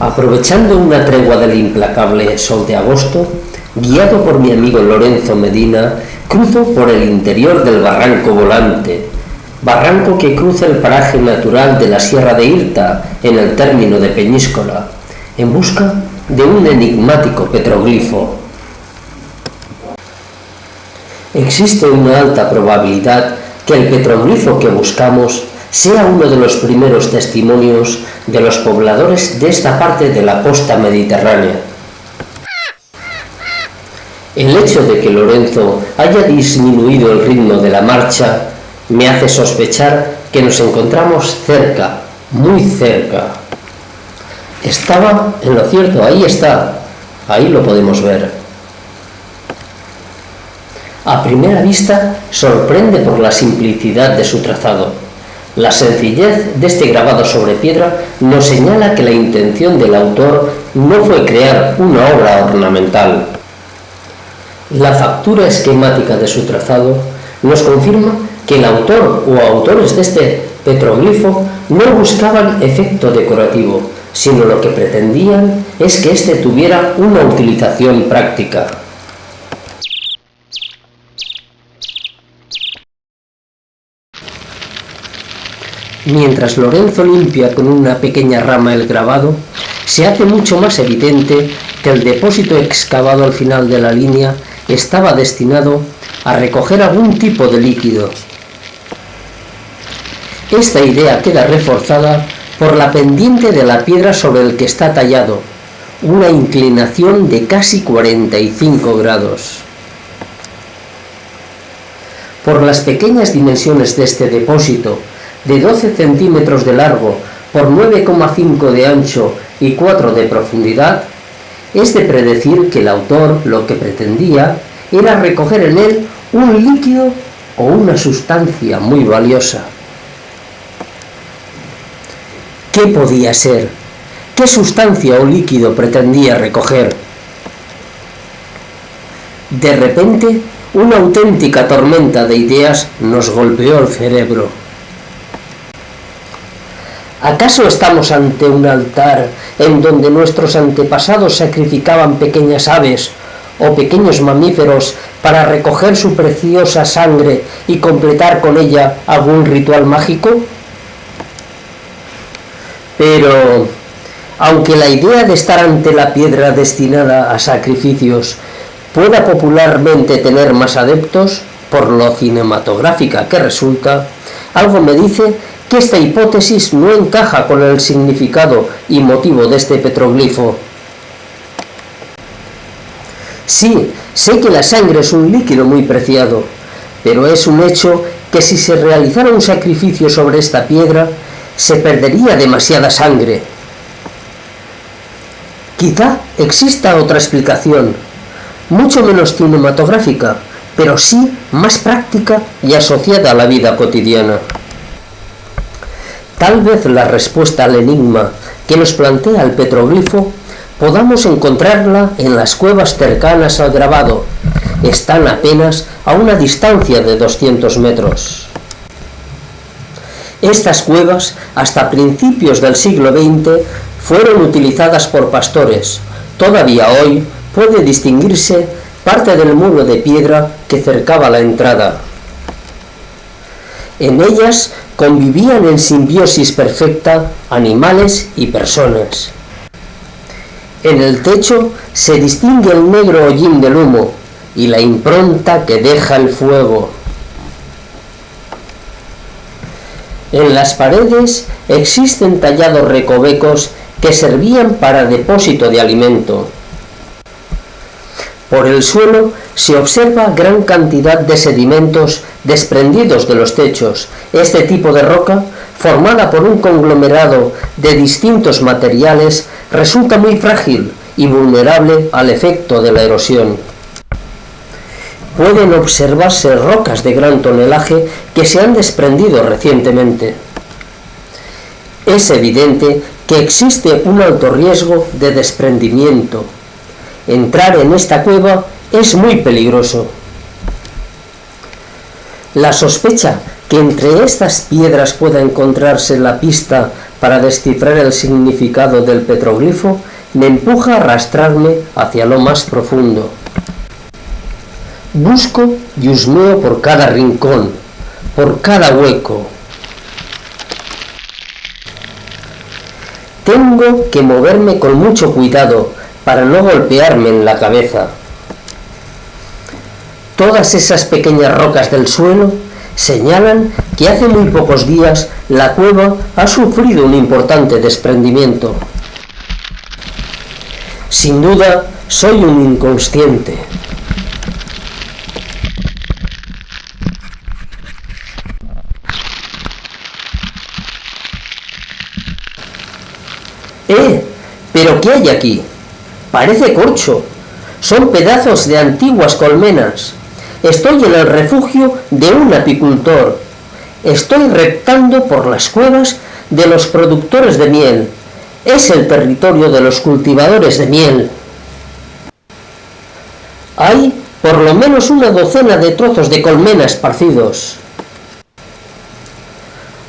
Aprovechando una tregua del implacable sol de agosto, guiado por mi amigo Lorenzo Medina, cruzo por el interior del Barranco Volante, barranco que cruza el paraje natural de la Sierra de Irta en el término de Peñíscola, en busca de un enigmático petroglifo. Existe una alta probabilidad que el petroglifo que buscamos sea uno de los primeros testimonios de los pobladores de esta parte de la costa mediterránea. El hecho de que Lorenzo haya disminuido el ritmo de la marcha me hace sospechar que nos encontramos cerca, muy cerca. Estaba en lo cierto, ahí está, ahí lo podemos ver. A primera vista sorprende por la simplicidad de su trazado. La sencillez de este grabado sobre piedra nos señala que la intención del autor no fue crear una obra ornamental. La factura esquemática de su trazado nos confirma que el autor o autores de este petroglifo no buscaban efecto decorativo, sino lo que pretendían es que éste tuviera una utilización práctica. Mientras Lorenzo limpia con una pequeña rama el grabado, se hace mucho más evidente que el depósito excavado al final de la línea estaba destinado a recoger algún tipo de líquido. Esta idea queda reforzada por la pendiente de la piedra sobre el que está tallado, una inclinación de casi 45 grados. Por las pequeñas dimensiones de este depósito, de 12 centímetros de largo por 9,5 de ancho y 4 de profundidad, es de predecir que el autor lo que pretendía era recoger en él un líquido o una sustancia muy valiosa. ¿Qué podía ser? ¿Qué sustancia o líquido pretendía recoger? De repente, una auténtica tormenta de ideas nos golpeó el cerebro. ¿Acaso estamos ante un altar en donde nuestros antepasados sacrificaban pequeñas aves o pequeños mamíferos para recoger su preciosa sangre y completar con ella algún ritual mágico? Pero, aunque la idea de estar ante la piedra destinada a sacrificios pueda popularmente tener más adeptos, por lo cinematográfica que resulta, algo me dice que esta hipótesis no encaja con el significado y motivo de este petroglifo. Sí, sé que la sangre es un líquido muy preciado, pero es un hecho que si se realizara un sacrificio sobre esta piedra, se perdería demasiada sangre. Quizá exista otra explicación, mucho menos cinematográfica, pero sí más práctica y asociada a la vida cotidiana. Tal vez la respuesta al enigma que nos plantea el petroglifo podamos encontrarla en las cuevas cercanas al grabado. Están apenas a una distancia de 200 metros. Estas cuevas, hasta principios del siglo XX, fueron utilizadas por pastores. Todavía hoy puede distinguirse parte del muro de piedra que cercaba la entrada. En ellas convivían en simbiosis perfecta animales y personas. En el techo se distingue el negro hollín del humo y la impronta que deja el fuego. En las paredes existen tallados recovecos que servían para depósito de alimento. Por el suelo se observa gran cantidad de sedimentos desprendidos de los techos. Este tipo de roca, formada por un conglomerado de distintos materiales, resulta muy frágil y vulnerable al efecto de la erosión. Pueden observarse rocas de gran tonelaje que se han desprendido recientemente. Es evidente que existe un alto riesgo de desprendimiento. Entrar en esta cueva es muy peligroso. La sospecha que entre estas piedras pueda encontrarse la pista para descifrar el significado del petroglifo me empuja a arrastrarme hacia lo más profundo. Busco y husmeo por cada rincón, por cada hueco. Tengo que moverme con mucho cuidado para no golpearme en la cabeza. Todas esas pequeñas rocas del suelo señalan que hace muy pocos días la cueva ha sufrido un importante desprendimiento. Sin duda, soy un inconsciente. ¿Pero qué hay aquí? Parece corcho. Son pedazos de antiguas colmenas. Estoy en el refugio de un apicultor. Estoy reptando por las cuevas de los productores de miel. Es el territorio de los cultivadores de miel. Hay por lo menos una docena de trozos de colmena esparcidos.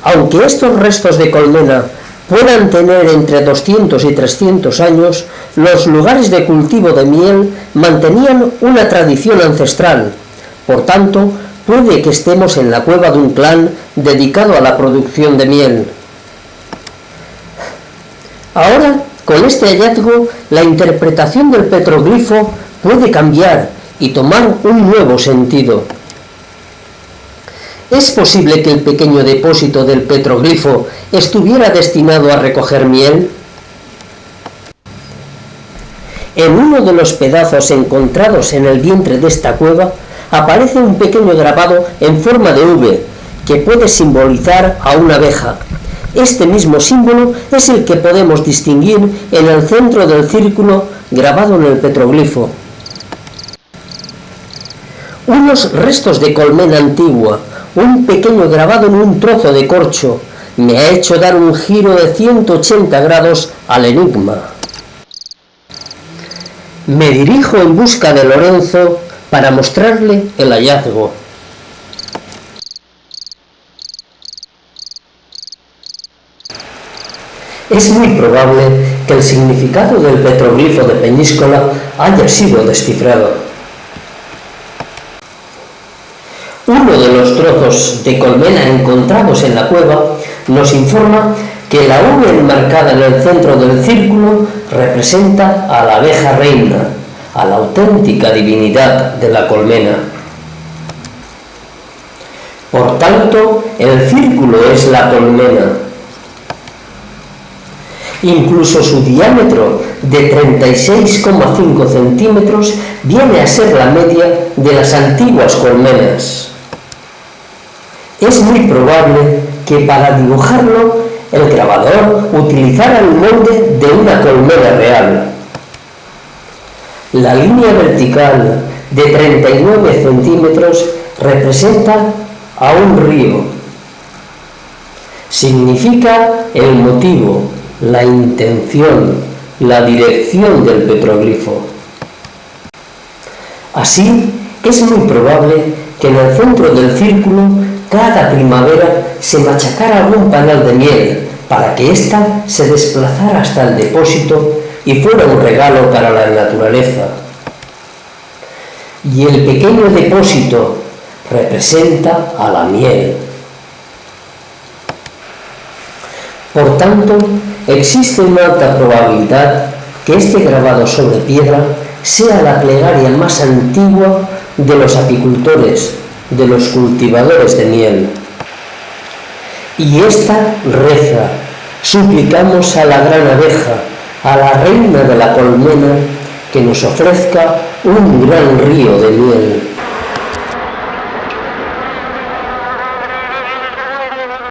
Aunque estos restos de colmena puedan tener entre 200 y 300 años, los lugares de cultivo de miel mantenían una tradición ancestral. Por tanto, puede que estemos en la cueva de un clan dedicado a la producción de miel. Ahora, con este hallazgo, la interpretación del petroglifo puede cambiar y tomar un nuevo sentido. ¿Es posible que el pequeño depósito del petroglifo estuviera destinado a recoger miel? En uno de los pedazos encontrados en el vientre de esta cueva aparece un pequeño grabado en forma de V que puede simbolizar a una abeja. Este mismo símbolo es el que podemos distinguir en el centro del círculo grabado en el petroglifo. Unos restos de colmena antigua, un pequeño grabado en un trozo de corcho, me ha hecho dar un giro de 180 grados al enigma. Me dirijo en busca de Lorenzo para mostrarle el hallazgo. Es muy probable que el significado del petroglifo de Peñíscola haya sido descifrado. Uno de los trozos de colmena encontrados en la cueva nos informa que la V enmarcada en el centro del círculo representa a la abeja reina, a la auténtica divinidad de la colmena. Por tanto, el círculo es la colmena. Incluso su diámetro de 36,5 centímetros viene a ser la media de las antiguas colmenas. Es muy probable que para dibujarlo el grabador utilizara el molde de una colmena real. La línea vertical de 39 centímetros representa a un río. Significa el motivo, la intención, la dirección del petroglifo. Así, es muy probable que en el centro del círculo cada primavera se machacara algún panal de miel para que ésta se desplazara hasta el depósito y fuera un regalo para la naturaleza. Y el pequeño depósito representa a la miel. Por tanto, existe una alta probabilidad que este grabado sobre piedra sea la plegaria más antigua de los apicultores, de los cultivadores de miel. Y esta reza: suplicamos a la gran abeja, a la reina de la colmena, que nos ofrezca un gran río de miel.